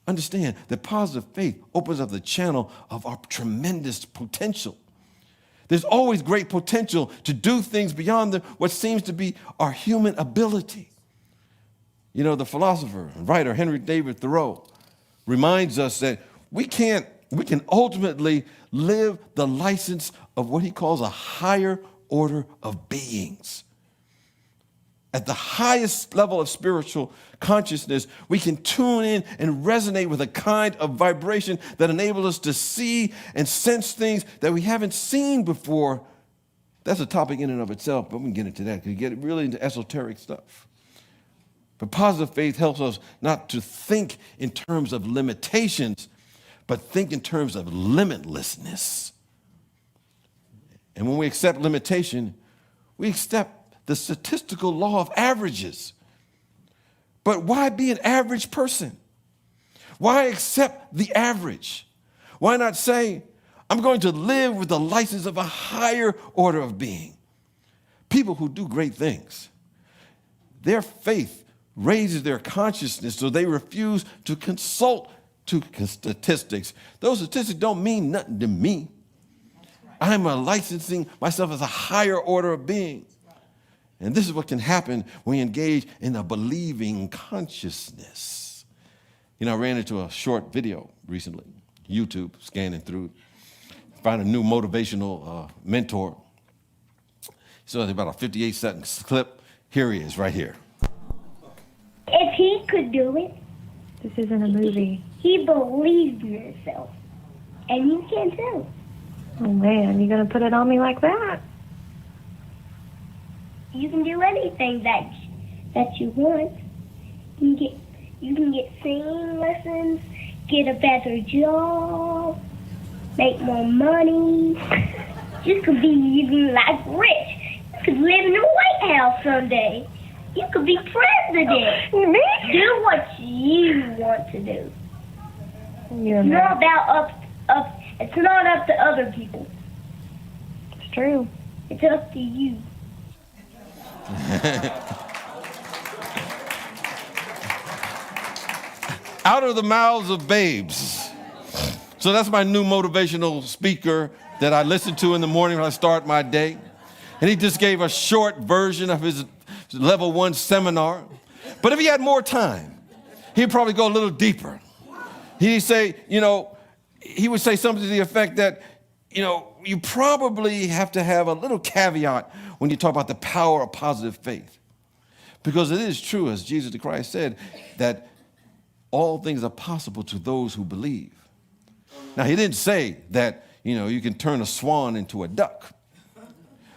Understand that positive faith opens up the channel of our tremendous potential. There's always great potential to do things beyond what seems to be our human ability. You know, the philosopher and writer Henry David Thoreau reminds us that we can ultimately live the license of what he calls a higher order of beings. At the highest level of spiritual consciousness, we can tune in and resonate with a kind of vibration that enables us to see and sense things that we haven't seen before. That's a topic in and of itself, but we can get into that because we get really into esoteric stuff. But positive faith helps us not to think in terms of limitations, but think in terms of limitlessness. And when we accept limitation, we accept the statistical law of averages. But why be an average person? Why accept the average? Why not say, I'm going to live with the license of a higher order of being? People who do great things, their faith raises their consciousness, so they refuse to consult to statistics. Those statistics don't mean nothing to me. I'm licensing myself as a higher order of being. And this is what can happen when you engage in a believing consciousness. You know, I ran into a short video recently, YouTube, scanning through, found a new motivational mentor. So it's about a 58-second clip. Here he is, right here. If he could do it, this isn't a movie. He believed in himself, and you can too. Oh man, you gonna put it on me like that? You can do anything that you want. You can get singing lessons, get a better job, make more money. You could be even like rich. You could live in the White House someday. You could be president. Me? Do what you want to do. You're It's not about it's not up to other people. It's true. It's up to you. Out of the mouths of babes. So that's my new motivational speaker that I listen to in the morning when I start my day. And he just gave a short version of his level 1 seminar. But if he had more time, he'd probably go a little deeper. He'd say, he would say something to the effect that, you probably have to have a little caveat when you talk about the power of positive faith. Because it is true, as Jesus the Christ said, that all things are possible to those who believe. Now, he didn't say that, you can turn a swan into a duck.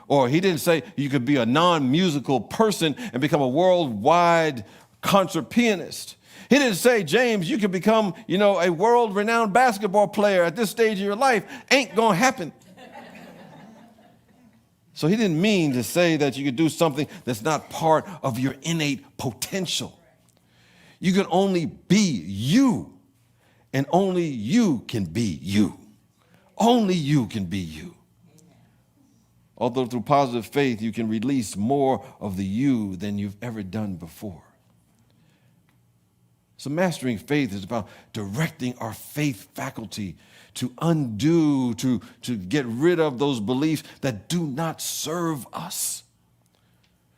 Or he didn't say you could be a non-musical person and become a worldwide concert pianist. He didn't say, James, you could become, a world-renowned basketball player at this stage of your life. Ain't gonna happen. So he didn't mean to say that you could do something that's not part of your innate potential. You can only be you, and only you can be you. Only you can be you. Although through positive faith, you can release more of the you than you've ever done before. So mastering faith is about directing our faith faculty to undo, to get rid of those beliefs that do not serve us.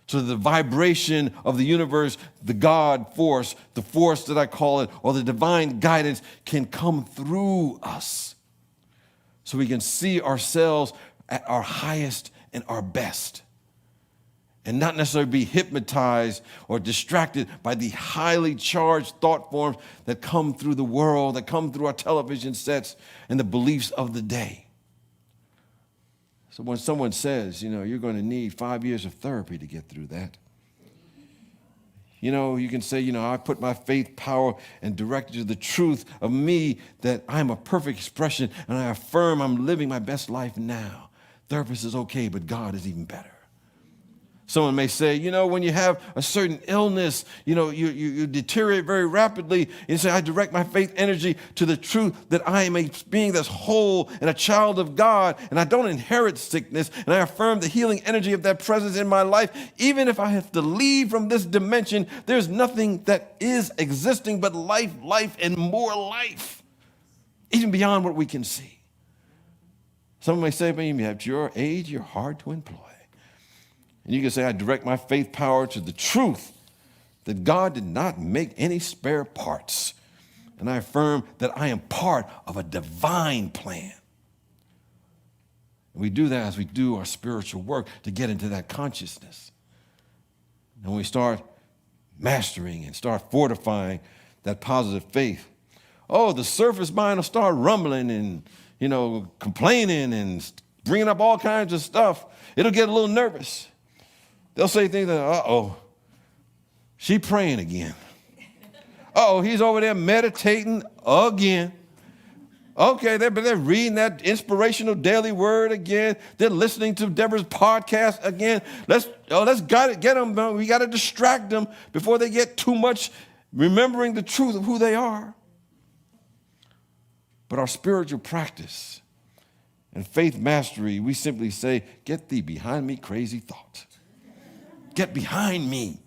So the vibration of the universe, the God force, the force that I call it, or the divine guidance can come through us. So we can see ourselves at our highest and our best, and not necessarily be hypnotized or distracted by the highly charged thought forms that come through the world, that come through our television sets and the beliefs of the day. So when someone says, you're going to need 5 years of therapy to get through that, you can say, I put my faith power and direct it to the truth of me, that I'm a perfect expression, and I affirm I'm living my best life now. Therapist is okay, but God is even better. Someone may say, when you have a certain illness, you deteriorate very rapidly. And you say, I direct my faith energy to the truth that I am a being that's whole and a child of God, and I don't inherit sickness, and I affirm the healing energy of that presence in my life. Even if I have to leave from this dimension, there's nothing that is existing but life, and more life, even beyond what we can see. Someone may say, at your age, you're hard to employ. And you can say, I direct my faith power to the truth that God did not make any spare parts. And I affirm that I am part of a divine plan. And we do that as we do our spiritual work to get into that consciousness. And when we start mastering and start fortifying that positive faith, the surface mind will start rumbling and complaining and bringing up all kinds of stuff. It'll get a little nervous. They'll say things like, she praying again. He's over there meditating again. Okay, they're reading that inspirational daily word again. They're listening to Deborah's podcast again. Let's get them. We got to distract them before they get too much remembering the truth of who they are. But our spiritual practice and faith mastery, we simply say, get thee behind me, crazy thought. Get behind me.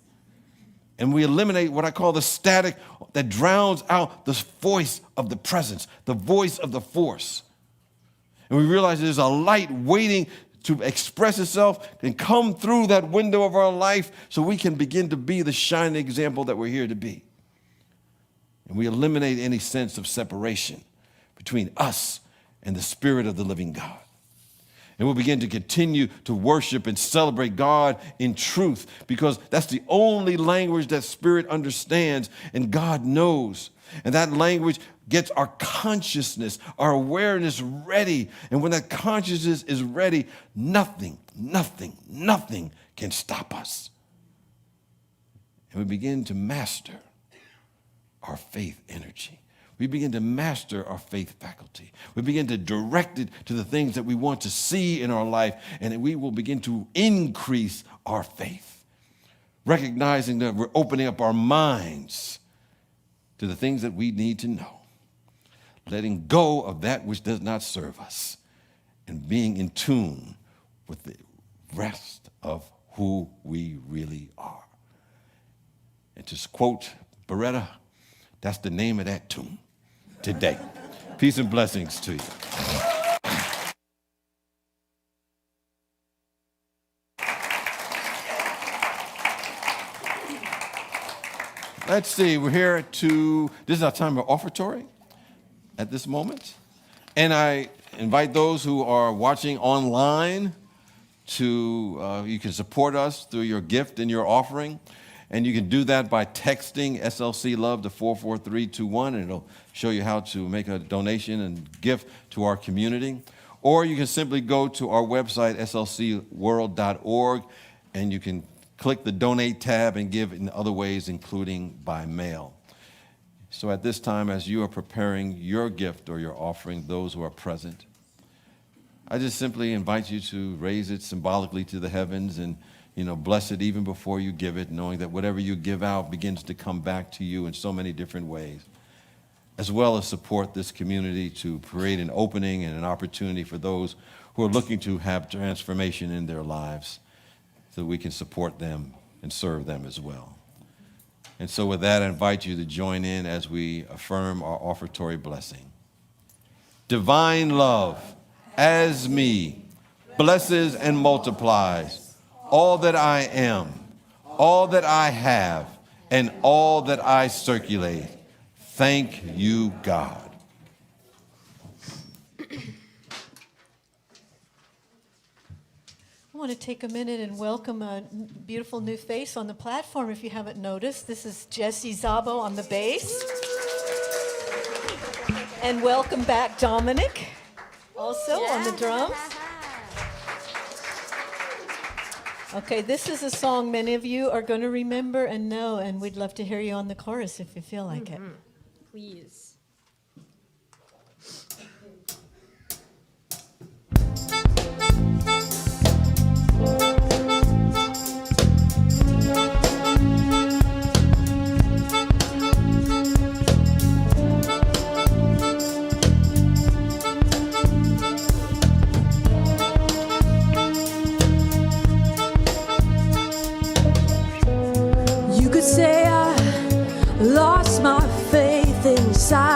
And we eliminate what I call the static that drowns out the voice of the presence, the voice of the force. And we realize there's a light waiting to express itself and come through that window of our life so we can begin to be the shining example that we're here to be. And we eliminate any sense of separation between us and the Spirit of the living God. And we'll begin to continue to worship and celebrate God in truth, because that's the only language that Spirit understands and God knows. And that language gets our consciousness, our awareness ready. And when that consciousness is ready, nothing can stop us. And we begin to master our faith energy. We begin to master our faith faculty. We begin to direct it to the things that we want to see in our life, and we will begin to increase our faith, recognizing that we're opening up our minds to the things that we need to know, letting go of that which does not serve us, and being in tune with the rest of who we really are. And to quote Beretta, that's the name of that tune today. Peace and blessings to you. Let's see, we're here this is our time of offertory at this moment. And I invite those who are watching online to, you can support us through your gift and your offering. And you can do that by texting SLC Love to 44321, and it'll show you how to make a donation and gift to our community. Or you can simply go to our website, slcworld.org, and you can click the Donate tab and give in other ways, including by mail. So at this time, as you are preparing your gift or your offering, those who are present, I just simply invite you to raise it symbolically to the heavens and bless it even before you give it, knowing that whatever you give out begins to come back to you in so many different ways, as well as support this community to create an opening and an opportunity for those who are looking to have transformation in their lives so we can support them and serve them as well. And so with that, I invite you to join in as we affirm our offertory blessing. Divine love, as me, blesses and multiplies all that I am, all that I have, and all that I circulate. Thank you, God. I want to take a minute and welcome a beautiful new face on the platform, if you haven't noticed. This is Jesse Zabo on the bass. And welcome back Dominic, also on the drums. Okay, this is a song many of you are going to remember and know, and we'd love to hear you on the chorus if you feel like it. Please. Say I lost my faith inside.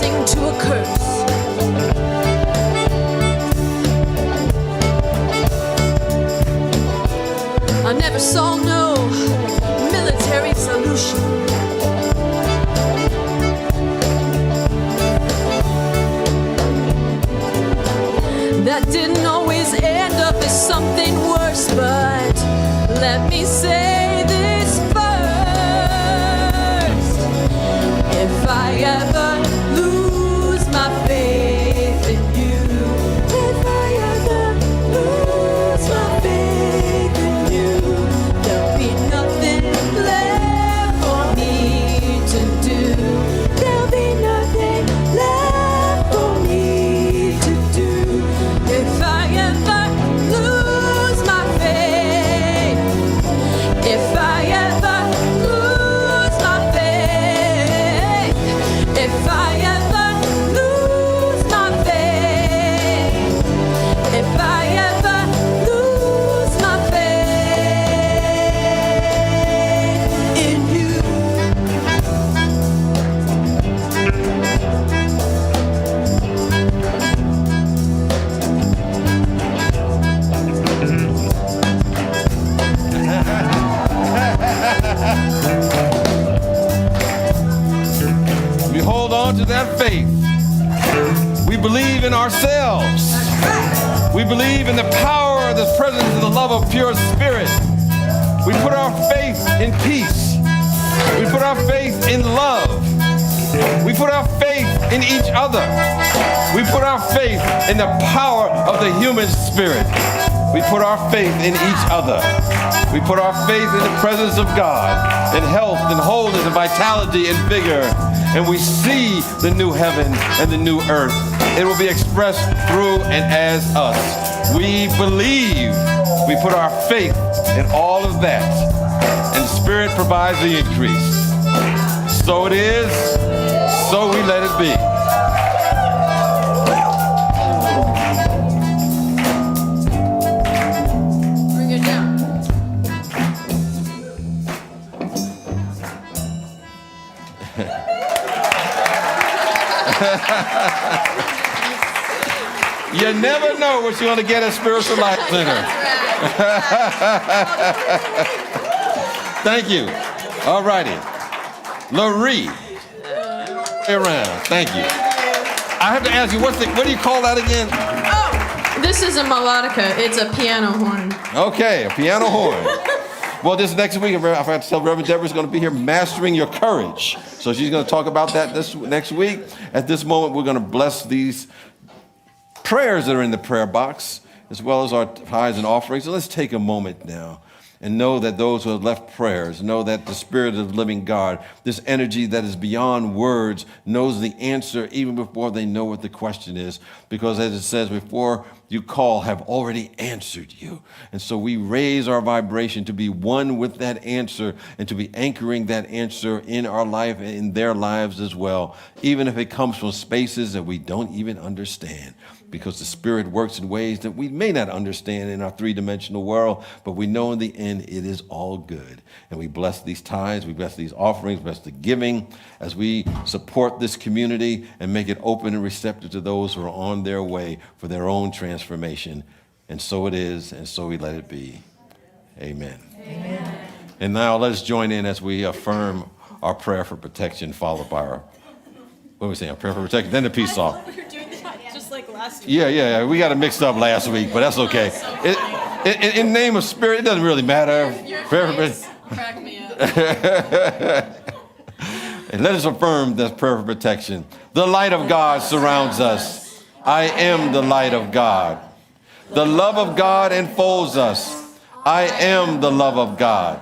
blessing to a curse. I never saw no military solution. That didn't always end up as something worse, but let me say this first. If I ever lose my faith in you, if I ever lose my faith in you, there'll be nothing left for me to do. There'll be nothing left for me to do. If I ever lose my faith, if I ever lose my faith, if I ever lose my faith, if I ever lose my faith in you. We hold on to that faith. We believe in ourselves. We believe in the power of the presence and the love of pure spirit. We put our faith in peace. We put our faith in love. We put our faith in each other. We put our faith in the power of the human spirit. We put our faith in each other. We put our faith in the presence of God, in health and wholeness and vitality and vigor. And we see the new heaven and the new earth. It will be expressed through and as us. We believe. We put our faith in all of that. And the Spirit provides the increase. So it is, so we let it be. Bring it down. You never know what you're going to get at Spiritual Life Center. Thank you. All righty. Laree. Around. Thank you. I have to ask you, what do you call that again? Oh, this is a melodica. It's a piano horn. Okay, a piano horn. Well, this next week, I forgot to tell Reverend Deborah is going to be here, Mastering Your Courage. So she's going to talk about that this next week. At this moment, we're going to bless these prayers that are in the prayer box, as well as our tithes and offerings. So let's take a moment now and know that those who have left prayers, know that the Spirit of the living God, this energy that is beyond words, knows the answer even before they know what the question is. Because as it says, before you call, have already answered you. And so we raise our vibration to be one with that answer and to be anchoring that answer in our life and in their lives as well, even if it comes from spaces that we don't even understand. Because the Spirit works in ways that we may not understand in our three-dimensional world, but we know in the end it is all good. And we bless these tithes, we bless these offerings, bless the giving as we support this community and make it open and receptive to those who are on their way for their own transformation. And so it is, and so we let it be. Amen. Amen. And now let's join in as we affirm our prayer for protection, followed by our, what were we saying, our prayer for protection, then the peace song. Like last week. Yeah. We got it mixed up last week, but that's okay. In the name of Spirit, it doesn't really matter. Your face cracked me up. And let us affirm this prayer for protection. The light of God surrounds us. I am the light of God. The love of God enfolds us. I am the love of God.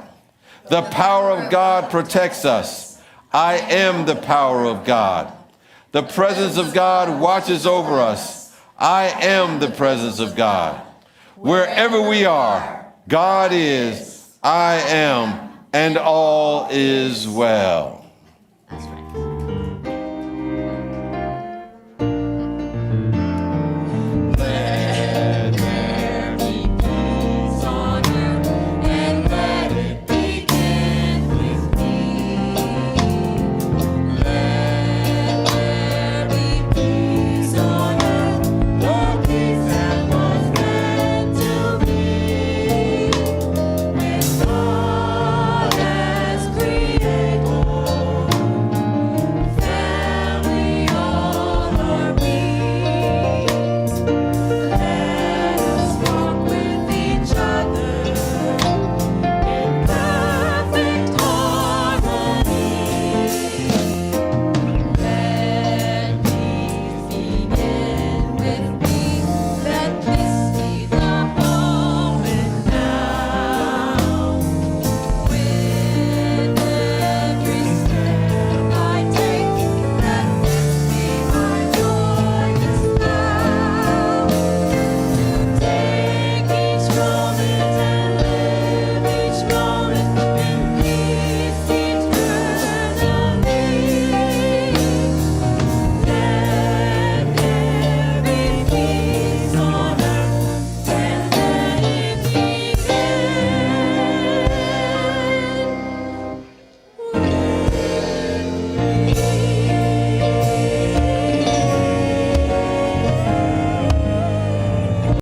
The power of God protects us. I am the power of God. The presence of God watches over us. I am the presence of God. Wherever we are, God is, I am, and all is well.